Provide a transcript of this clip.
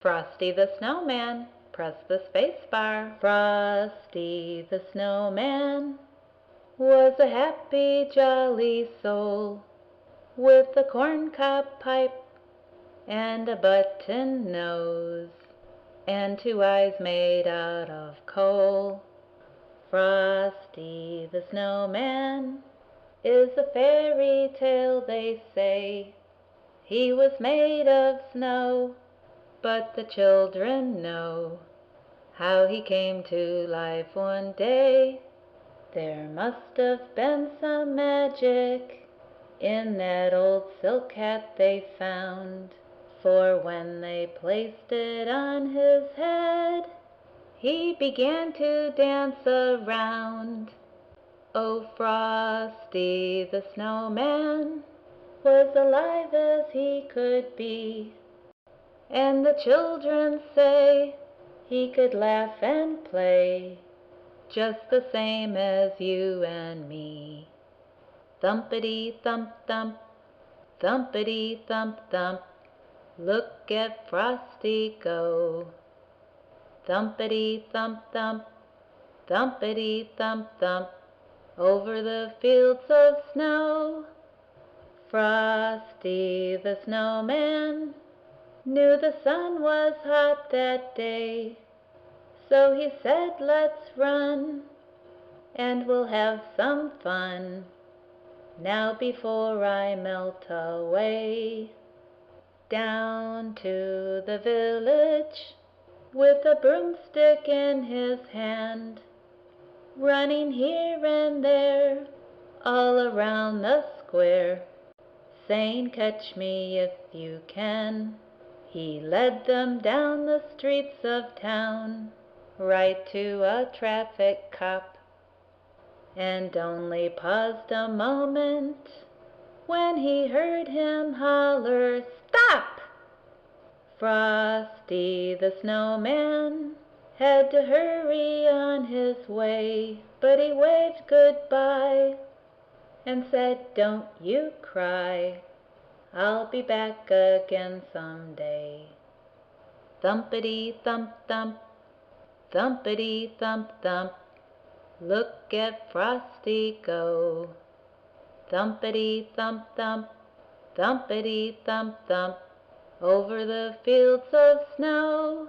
Frosty the Snowman pressed the space bar. Frosty the Snowman was a happy, jolly soul with a corncob pipe and a button nose and 2 eyes made out of coal. Frosty the Snowman is a fairy tale, they say. He was made of snow, but the children know how he came to life one day. There must have been some magic in that old silk hat they found, for when they placed it on his head, he began to dance around. Oh, Frosty the Snowman was alive as he could be, and the children say he could laugh and play just the same as you and me. Thumpity-thump-thump, thumpity-thump-thump, look at Frosty go. Thumpity-thump-thump, thumpity-thump-thump, over the fields of snow. Frosty the Snowman knew the sun was hot that day, so he said, let's run, and we'll have some fun now before I melt away. Down to the village with a broomstick in his hand, running here and there all around the square, saying, catch me if you can. He led them down the streets of town, right to a traffic cop, and only paused a moment when he heard him holler, stop! Frosty the Snowman had to hurry on his way, but he waved goodbye and said, don't you cry, I'll be back again someday. Thumpity-thump-thump, thumpity-thump-thump, look at Frosty go. Thumpity-thump-thump, thumpity-thump-thump, over the fields of snow.